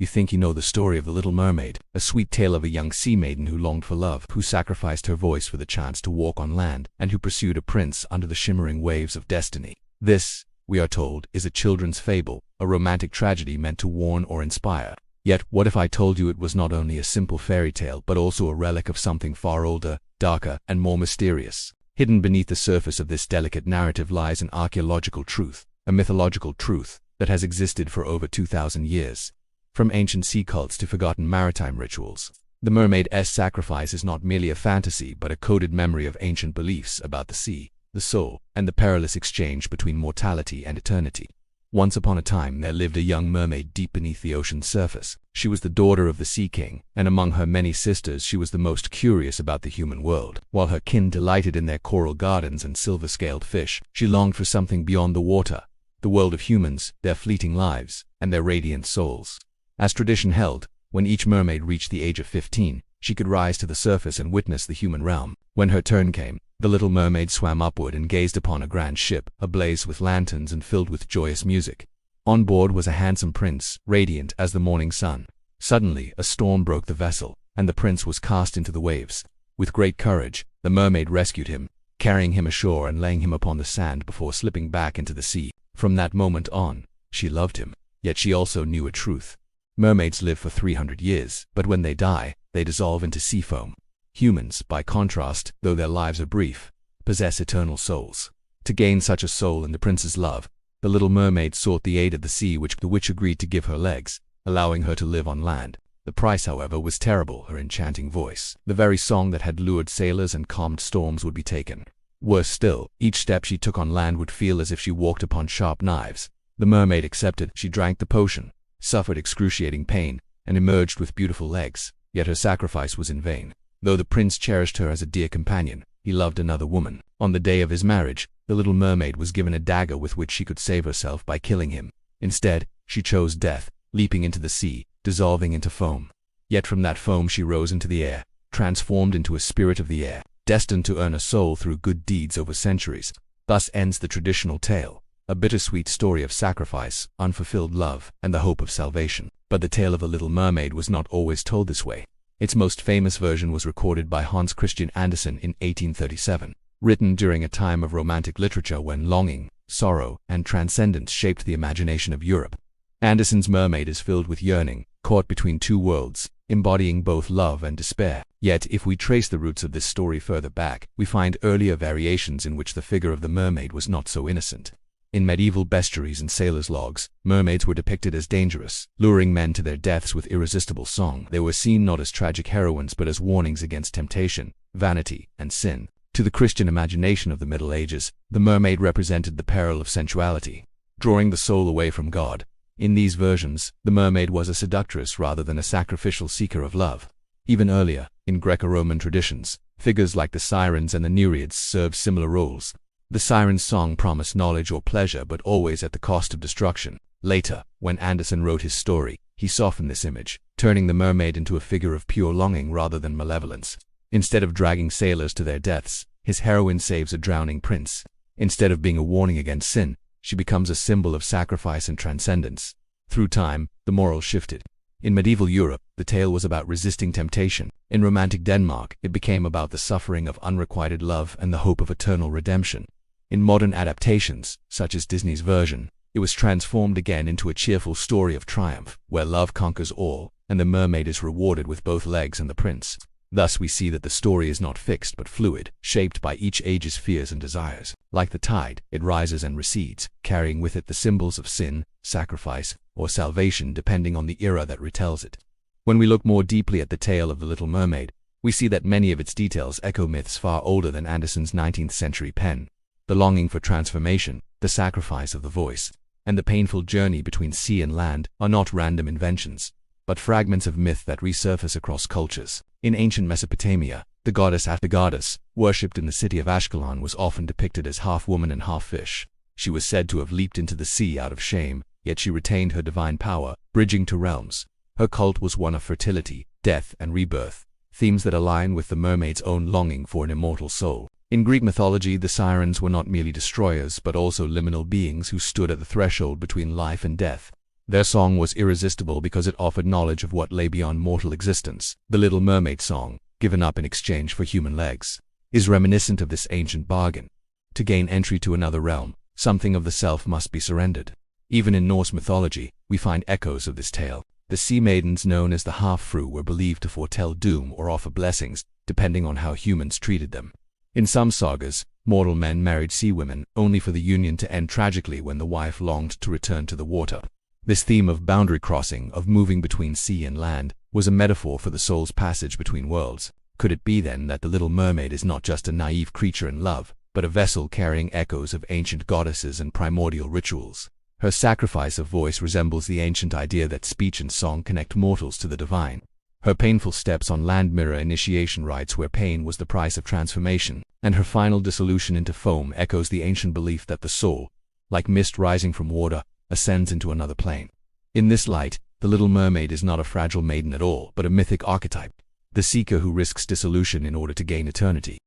You think you know the story of the Little Mermaid, a sweet tale of a young sea maiden who longed for love, who sacrificed her voice for the chance to walk on land, and who pursued a prince under the shimmering waves of destiny. This, we are told, is a children's fable, a romantic tragedy meant to warn or inspire. Yet, what if I told you it was not only a simple fairy tale but also a relic of something far older, darker, and more mysterious? Hidden beneath the surface of this delicate narrative lies an archaeological truth, a mythological truth that has existed for over 2,000 years. From ancient sea cults to forgotten maritime rituals, the mermaid's sacrifice is not merely a fantasy but a coded memory of ancient beliefs about the sea, the soul, and the perilous exchange between mortality and eternity. Once upon a time there lived a young mermaid deep beneath the ocean's surface. She was the daughter of the Sea King, and among her many sisters she was the most curious about the human world. While her kin delighted in their coral gardens and silver-scaled fish, she longed for something beyond the water, the world of humans, their fleeting lives, and their radiant souls. As tradition held, when each mermaid reached the age of 15, she could rise to the surface and witness the human realm. When her turn came, the little mermaid swam upward and gazed upon a grand ship, ablaze with lanterns and filled with joyous music. On board was a handsome prince, radiant as the morning sun. Suddenly, a storm broke the vessel, and the prince was cast into the waves. With great courage, the mermaid rescued him, carrying him ashore and laying him upon the sand before slipping back into the sea. From that moment on, she loved him. Yet she also knew a truth. Mermaids live for 300 years, but when they die, they dissolve into sea foam. Humans, by contrast, though their lives are brief, possess eternal souls. To gain such a soul and the prince's love, the little mermaid sought the aid of the sea, which the witch agreed to give her legs, allowing her to live on land. The price, however, was terrible. Her enchanting voice, the very song that had lured sailors and calmed storms, would be taken. Worse still, each step she took on land would feel as if she walked upon sharp knives. The mermaid accepted. She drank the potion, suffered excruciating pain, and emerged with beautiful legs. Yet her sacrifice was in vain. Though the prince cherished her as a dear companion, he loved another woman. On the day of his marriage, the little mermaid was given a dagger with which she could save herself by killing him. Instead, she chose death, leaping into the sea, dissolving into foam. Yet from that foam she rose into the air, transformed into a spirit of the air, destined to earn a soul through good deeds over centuries. Thus ends the traditional tale, a bittersweet story of sacrifice, unfulfilled love, and the hope of salvation. But the tale of the Little Mermaid was not always told this way. Its most famous version was recorded by Hans Christian Andersen in 1837, written during a time of romantic literature when longing, sorrow, and transcendence shaped the imagination of Europe. Andersen's mermaid is filled with yearning, caught between two worlds, embodying both love and despair. Yet, if we trace the roots of this story further back, we find earlier variations in which the figure of the mermaid was not so innocent. In medieval bestiaries and sailors' logs, mermaids were depicted as dangerous, luring men to their deaths with irresistible song. They were seen not as tragic heroines but as warnings against temptation, vanity, and sin. To the Christian imagination of the Middle Ages, the mermaid represented the peril of sensuality, drawing the soul away from God. In these versions, the mermaid was a seductress rather than a sacrificial seeker of love. Even earlier, in Greco-Roman traditions, figures like the sirens and the nereids served similar roles. The siren's song promised knowledge or pleasure, but always at the cost of destruction. Later, when Andersen wrote his story, he softened this image, turning the mermaid into a figure of pure longing rather than malevolence. Instead of dragging sailors to their deaths, his heroine saves a drowning prince. Instead of being a warning against sin, she becomes a symbol of sacrifice and transcendence. Through time, the moral shifted. In medieval Europe, the tale was about resisting temptation. In romantic Denmark, it became about the suffering of unrequited love and the hope of eternal redemption. In modern adaptations, such as Disney's version, it was transformed again into a cheerful story of triumph, where love conquers all, and the mermaid is rewarded with both legs and the prince. Thus we see that the story is not fixed but fluid, shaped by each age's fears and desires. Like the tide, it rises and recedes, carrying with it the symbols of sin, sacrifice, or salvation depending on the era that retells it. When we look more deeply at the tale of the Little Mermaid, we see that many of its details echo myths far older than Andersen's 19th-century pen. The longing for transformation, the sacrifice of the voice, and the painful journey between sea and land are not random inventions, but fragments of myth that resurface across cultures. In ancient Mesopotamia, the goddess, worshipped in the city of Ashkelon, was often depicted as half woman and half fish. She was said to have leaped into the sea out of shame, yet she retained her divine power, bridging two realms. Her cult was one of fertility, death, and rebirth, themes that align with the mermaid's own longing for an immortal soul. In Greek mythology, the sirens were not merely destroyers but also liminal beings who stood at the threshold between life and death. Their song was irresistible because it offered knowledge of what lay beyond mortal existence. The Little Mermaid song, given up in exchange for human legs, is reminiscent of this ancient bargain. To gain entry to another realm, something of the self must be surrendered. Even in Norse mythology, we find echoes of this tale. The sea maidens known as the half-fru were believed to foretell doom or offer blessings, depending on how humans treated them. In some sagas, mortal men married sea women, only for the union to end tragically when the wife longed to return to the water. This theme of boundary crossing, of moving between sea and land, was a metaphor for the soul's passage between worlds. Could it be then that the Little Mermaid is not just a naive creature in love, but a vessel carrying echoes of ancient goddesses and primordial rituals? Her sacrifice of voice resembles the ancient idea that speech and song connect mortals to the divine. Her painful steps on land mirror initiation rites where pain was the price of transformation, and her final dissolution into foam echoes the ancient belief that the soul, like mist rising from water, ascends into another plane. In this light, the Little Mermaid is not a fragile maiden at all, but a mythic archetype, the seeker who risks dissolution in order to gain eternity.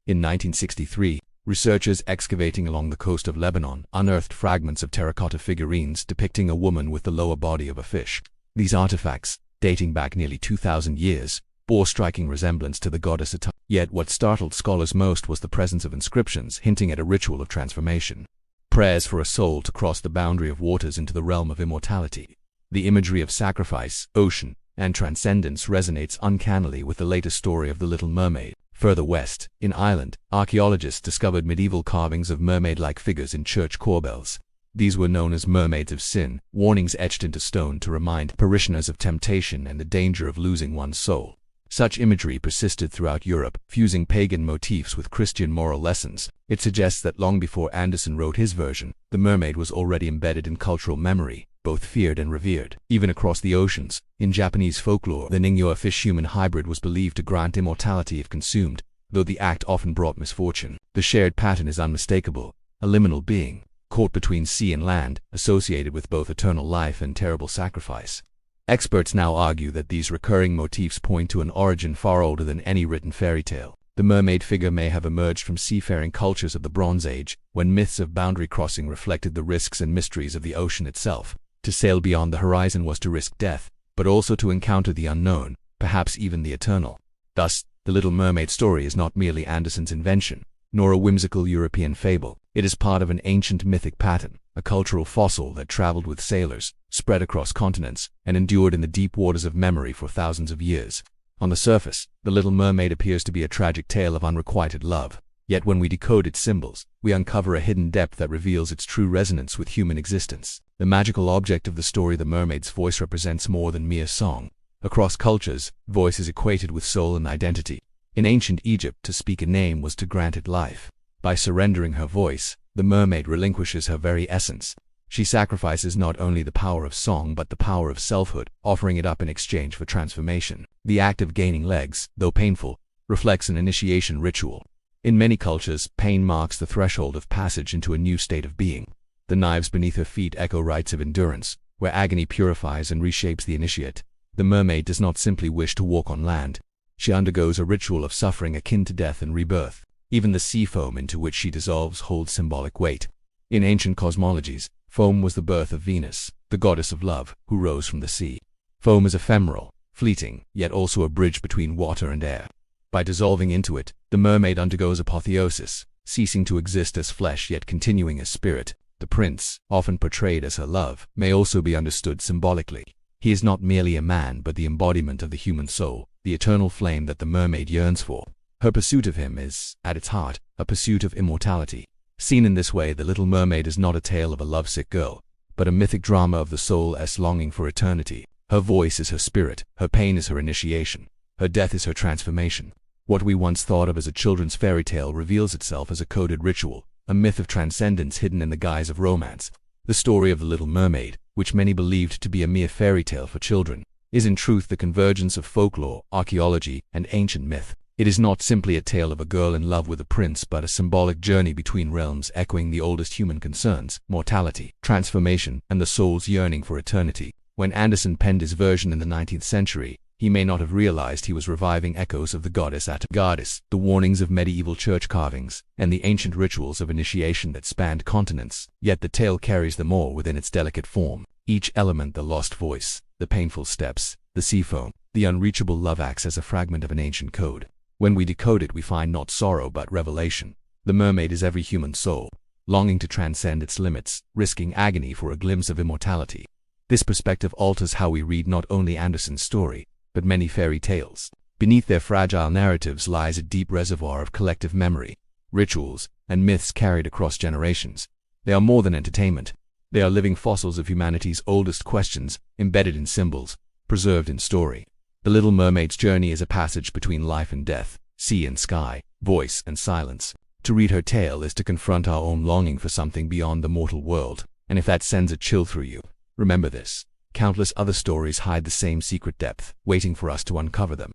In 1963, researchers excavating along the coast of Lebanon unearthed fragments of terracotta figurines depicting a woman with the lower body of a fish. These artifacts, dating back nearly 2,000 years, bore striking resemblance to the goddess Atum. Yet what startled scholars most was the presence of inscriptions hinting at a ritual of transformation. Prayers for a soul to cross the boundary of waters into the realm of immortality. The imagery of sacrifice, ocean, and transcendence resonates uncannily with the latest story of the Little Mermaid. Further west, in Ireland, archaeologists discovered medieval carvings of mermaid-like figures in church corbels. These were known as mermaids of sin, warnings etched into stone to remind parishioners of temptation and the danger of losing one's soul. Such imagery persisted throughout Europe, fusing pagan motifs with Christian moral lessons. It suggests that long before Andersen wrote his version, the mermaid was already embedded in cultural memory, both feared and revered. Even across the oceans, in Japanese folklore, the Ningyo, a fish-human hybrid, was believed to grant immortality if consumed, though the act often brought misfortune. The shared pattern is unmistakable, a liminal being, caught between sea and land, associated with both eternal life and terrible sacrifice. Experts now argue that these recurring motifs point to an origin far older than any written fairy tale. The mermaid figure may have emerged from seafaring cultures of the Bronze Age, when myths of boundary crossing reflected the risks and mysteries of the ocean itself. To sail beyond the horizon was to risk death, but also to encounter the unknown, perhaps even the eternal. Thus, the Little Mermaid story is not merely Andersen's invention, nor a whimsical European fable. It is part of an ancient mythic pattern, a cultural fossil that traveled with sailors, spread across continents, and endured in the deep waters of memory for thousands of years. On the surface, the Little Mermaid appears to be a tragic tale of unrequited love. Yet when we decode its symbols, we uncover a hidden depth that reveals its true resonance with human existence. The magical object of the story, the mermaid's voice, represents more than mere song. Across cultures, voice is equated with soul and identity. In ancient Egypt, to speak a name was to grant it life. By surrendering her voice, the mermaid relinquishes her very essence. She sacrifices not only the power of song but the power of selfhood, offering it up in exchange for transformation. The act of gaining legs, though painful, reflects an initiation ritual. In many cultures, pain marks the threshold of passage into a new state of being. The knives beneath her feet echo rites of endurance, where agony purifies and reshapes the initiate. The mermaid does not simply wish to walk on land. She undergoes a ritual of suffering akin to death and rebirth. Even the sea foam into which she dissolves holds symbolic weight. In ancient cosmologies, foam was the birth of Venus, the goddess of love, who rose from the sea. Foam is ephemeral, fleeting, yet also a bridge between water and air. By dissolving into it, the mermaid undergoes apotheosis, ceasing to exist as flesh yet continuing as spirit. The prince, often portrayed as her love, may also be understood symbolically. He is not merely a man but the embodiment of the human soul, the eternal flame that the mermaid yearns for. Her pursuit of him is, at its heart, a pursuit of immortality. Seen in this way, the Little Mermaid is not a tale of a lovesick girl, but a mythic drama of the soul's longing for eternity. Her voice is her spirit, her pain is her initiation, her death is her transformation. What we once thought of as a children's fairy tale reveals itself as a coded ritual, a myth of transcendence hidden in the guise of romance. The story of the Little Mermaid, which many believed to be a mere fairy tale for children, is in truth the convergence of folklore, archaeology, and ancient myth. It is not simply a tale of a girl in love with a prince but a symbolic journey between realms echoing the oldest human concerns, mortality, transformation, and the soul's yearning for eternity. When Andersen penned his version in the 19th century, he may not have realized he was reviving echoes of the goddess Atum, the warnings of medieval church carvings, and the ancient rituals of initiation that spanned continents. Yet the tale carries them all within its delicate form. Each element, the lost voice, the painful steps, the sea foam, the unreachable love, acts as a fragment of an ancient code. When we decode it, we find not sorrow but revelation. The mermaid is every human soul, longing to transcend its limits, risking agony for a glimpse of immortality. This perspective alters how we read not only Andersen's story, but many fairy tales. Beneath their fragile narratives lies a deep reservoir of collective memory, rituals, and myths carried across generations. They are more than entertainment. They are living fossils of humanity's oldest questions, embedded in symbols, preserved in story. The Little Mermaid's journey is a passage between life and death, sea and sky, voice and silence. To read her tale is to confront our own longing for something beyond the mortal world, and if that sends a chill through you, remember this: countless other stories hide the same secret depth, waiting for us to uncover them.